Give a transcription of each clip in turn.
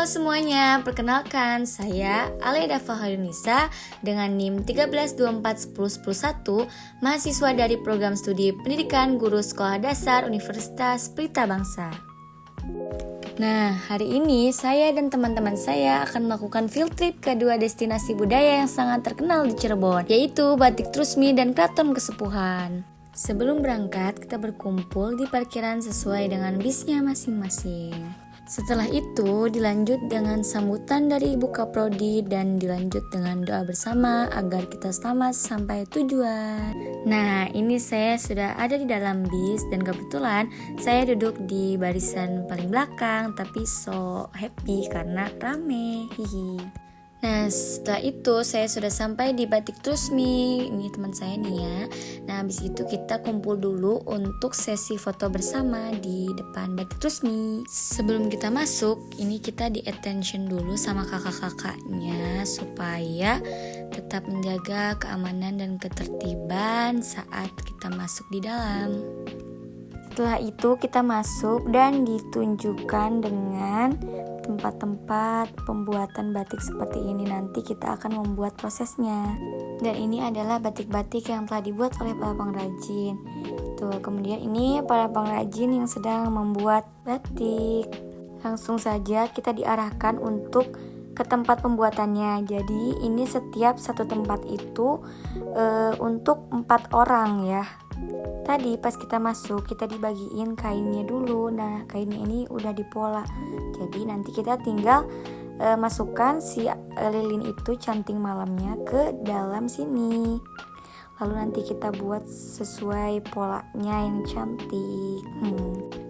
Halo semuanya, perkenalkan saya Aleda Fahrunisa dengan NIM 13241011, mahasiswa dari program studi pendidikan guru sekolah dasar Universitas Pelita Bangsa. Nah, hari ini saya dan teman-teman saya akan melakukan field trip ke dua destinasi budaya yang sangat terkenal di Cirebon, yaitu Batik Trusmi dan Keraton Kesepuhan. Sebelum berangkat, kita berkumpul di parkiran sesuai dengan bisnya masing-masing. Setelah itu dilanjut dengan sambutan dari Ibu Kaprodi dan dilanjut dengan doa bersama agar kita selamat sampai tujuan. Nah, ini saya sudah ada di dalam bis dan kebetulan saya duduk di barisan paling belakang, tapi so happy karena rame. Hihi. Nah, setelah itu saya sudah sampai di Batik Trusmi. Ini teman saya nih ya. Nah, habis itu kita kumpul dulu untuk sesi foto bersama di depan Batik Trusmi. Sebelum kita masuk, ini kita di attention dulu sama kakak-kakaknya supaya tetap menjaga keamanan dan ketertiban saat kita masuk di dalam. Setelah itu kita masuk dan ditunjukkan dengan tempat-tempat pembuatan batik seperti ini. Nanti kita akan membuat prosesnya. Dan ini adalah batik-batik yang telah dibuat oleh para pengrajin. Tuh, kemudian ini para pengrajin yang sedang membuat batik. Langsung saja kita diarahkan untuk ke tempat pembuatannya. Jadi ini setiap satu tempat itu untuk 4 orang ya. Tadi pas kita masuk kita dibagiin kainnya dulu. Nah, kainnya ini udah dipola. Jadi nanti kita tinggal masukkan si lilin itu canting malamnya ke dalam sini. Lalu nanti kita buat sesuai polanya yang cantik.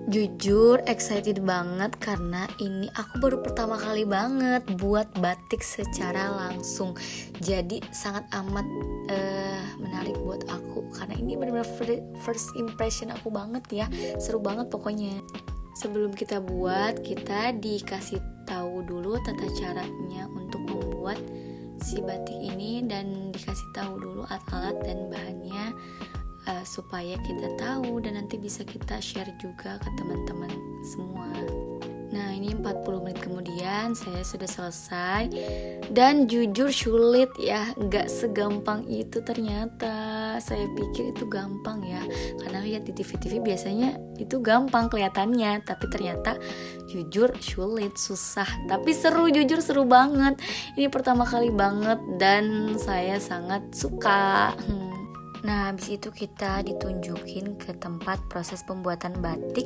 Jujur excited banget karena ini aku baru pertama kali banget buat batik secara langsung. Jadi sangat amat menarik buat aku karena ini benar-benar first impression aku banget ya. Seru banget pokoknya. Sebelum kita buat, kita dikasih tahu dulu tata caranya untuk membuat si batik ini dan dikasih tahu dulu alat-alat dan bahannya supaya kita tahu dan nanti bisa kita share juga ke teman-teman semua. Nah, ini 40 menit kemudian saya sudah selesai dan jujur sulit ya, gak segampang itu ternyata. Saya pikir itu gampang ya, karena lihat di TV-TV biasanya itu gampang kelihatannya, tapi ternyata jujur sulit, susah, tapi seru, jujur seru banget. Ini pertama kali banget dan saya sangat suka. Nah, habis itu kita ditunjukin ke tempat proses pembuatan batik.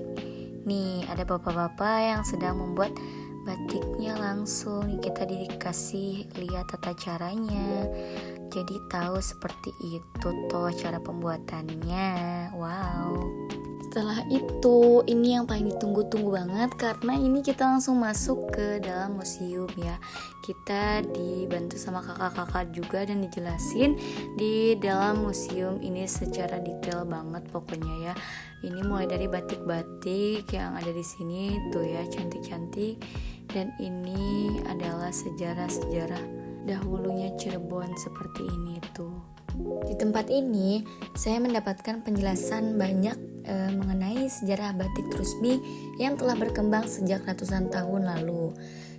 Nih, ada bapak-bapak yang sedang membuat batiknya langsung. Kita dikasih lihat tata caranya. Jadi tahu seperti itu tuh cara pembuatannya. Wow. Setelah itu, ini yang paling ditunggu-tunggu banget karena ini kita langsung masuk ke dalam museum ya. Kita dibantu sama kakak-kakak juga dan dijelasin di dalam museum ini secara detail banget pokoknya ya. Ini mulai dari batik-batik yang ada di sini tuh ya, cantik-cantik. Dan ini adalah sejarah-sejarah dahulunya Cirebon seperti ini tuh. Di tempat ini saya mendapatkan penjelasan banyak mengenai sejarah batik Trusmi yang telah berkembang sejak ratusan tahun lalu.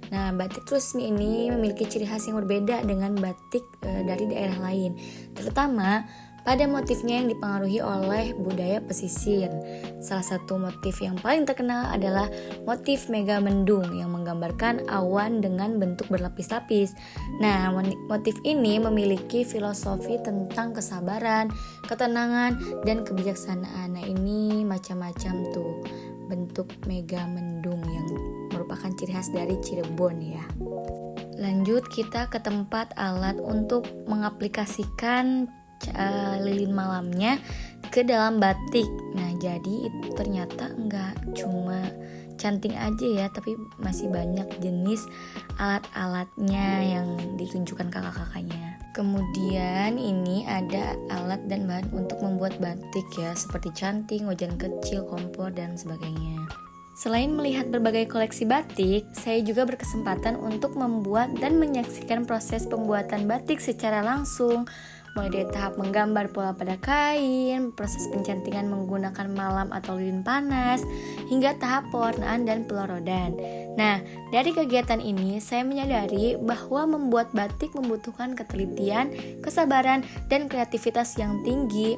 Nah, batik Trusmi ini memiliki ciri khas yang berbeda dengan batik dari daerah lain, terutama pada motifnya yang dipengaruhi oleh budaya pesisir. Salah satu motif yang paling terkenal adalah motif megamendung yang menggambarkan awan dengan bentuk berlapis-lapis. Nah, motif ini memiliki filosofi tentang kesabaran, ketenangan, dan kebijaksanaan. Nah, ini macam-macam tuh bentuk megamendung yang merupakan ciri khas dari Cirebon ya. Lanjut kita ke tempat alat untuk mengaplikasikan lilin malamnya ke dalam batik. Nah, jadi itu ternyata nggak cuma canting aja ya, tapi masih banyak jenis alat-alatnya yang ditunjukkan kakak-kakaknya. Kemudian ini ada alat dan bahan untuk membuat batik ya, seperti canting, wajan kecil, kompor, dan sebagainya. Selain melihat berbagai koleksi batik, saya juga berkesempatan untuk membuat dan menyaksikan proses pembuatan batik secara langsung. Mulai dari tahap menggambar pola pada kain, proses pencantingan menggunakan malam atau lilin panas, hingga tahap pewarnaan dan pelorodan. Nah, dari kegiatan ini saya menyadari bahwa membuat batik membutuhkan ketelitian, kesabaran, dan kreativitas yang tinggi.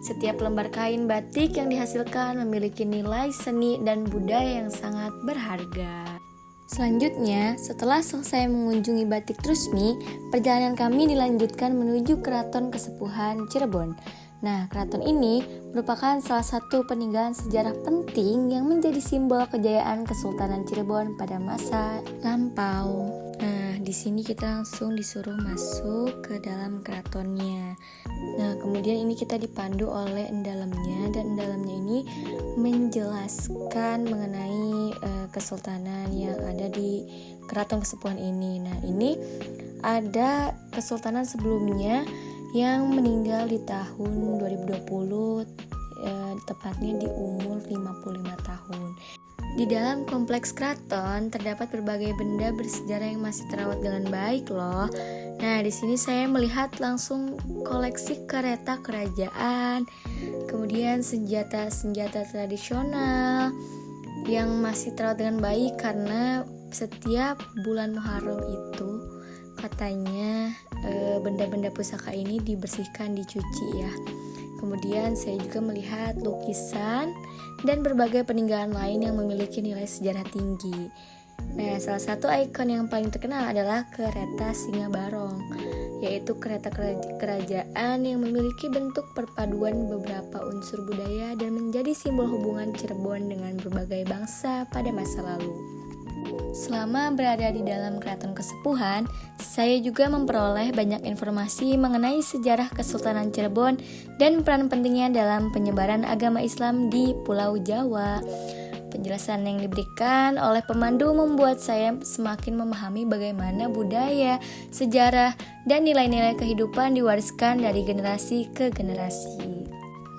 Setiap lembar kain batik yang dihasilkan memiliki nilai seni dan budaya yang sangat berharga. Selanjutnya, setelah selesai mengunjungi Batik Trusmi, perjalanan kami dilanjutkan menuju Keraton Kesepuhan Cirebon. Nah, keraton ini merupakan salah satu peninggalan sejarah penting yang menjadi simbol kejayaan Kesultanan Cirebon pada masa lampau. Nah, di sini kita langsung disuruh masuk ke dalam keratonnya. Nah, kemudian ini kita dipandu oleh endalemnya, dan endalemnya ini menjelaskan mengenai kesultanan yang ada di Keraton Kesepuhan ini. Nah, ini ada kesultanan sebelumnya yang meninggal di tahun 2020, tepatnya di umur 55 tahun. Di dalam kompleks keraton terdapat berbagai benda bersejarah yang masih terawat dengan baik loh. Nah, di sini saya melihat langsung koleksi kereta kerajaan, kemudian senjata-senjata tradisional yang masih terawat dengan baik karena setiap bulan Muharram itu katanya benda-benda pusaka ini dibersihkan, dicuci ya. Kemudian saya juga melihat lukisan dan berbagai peninggalan lain yang memiliki nilai sejarah tinggi. Nah, salah satu ikon yang paling terkenal adalah kereta Singa Barong, yaitu kereta kerajaan yang memiliki bentuk perpaduan beberapa unsur budaya dan menjadi simbol hubungan Cirebon dengan berbagai bangsa pada masa lalu. Selama berada di dalam Keraton Kesepuhan, saya juga memperoleh banyak informasi mengenai sejarah Kesultanan Cirebon dan peran pentingnya dalam penyebaran agama Islam di Pulau Jawa. Penjelasan yang diberikan oleh pemandu membuat saya semakin memahami bagaimana budaya, sejarah, dan nilai-nilai kehidupan diwariskan dari generasi ke generasi.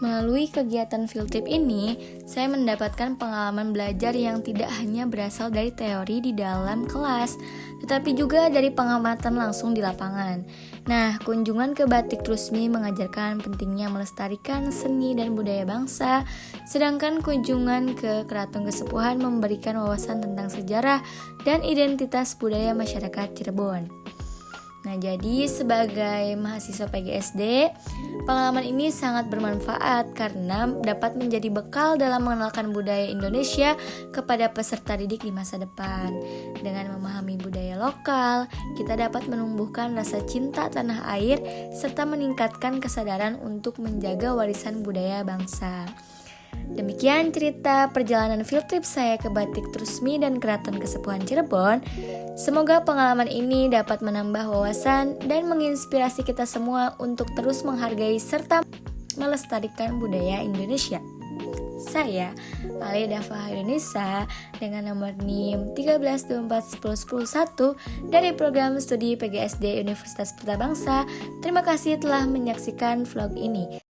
Melalui kegiatan field trip ini, saya mendapatkan pengalaman belajar yang tidak hanya berasal dari teori di dalam kelas, tetapi juga dari pengamatan langsung di lapangan. Nah, kunjungan ke Batik Trusmi mengajarkan pentingnya melestarikan seni dan budaya bangsa, sedangkan kunjungan ke Keraton Kesepuhan memberikan wawasan tentang sejarah dan identitas budaya masyarakat Cirebon. Nah, jadi sebagai mahasiswa PGSD, pengalaman ini sangat bermanfaat karena dapat menjadi bekal dalam mengenalkan budaya Indonesia kepada peserta didik di masa depan. Dengan memahami budaya lokal, kita dapat menumbuhkan rasa cinta tanah air serta meningkatkan kesadaran untuk menjaga warisan budaya bangsa. Demikian cerita perjalanan field trip saya ke Batik Trusmi dan Keraton Kesepuhan Cirebon. Semoga pengalaman ini dapat menambah wawasan dan menginspirasi kita semua untuk terus menghargai serta melestarikan budaya Indonesia. Saya, Aleda Fahairunisa, dengan nomor NIM 1324111 dari program studi PGSD Universitas Pelita Bangsa. Terima kasih telah menyaksikan vlog ini.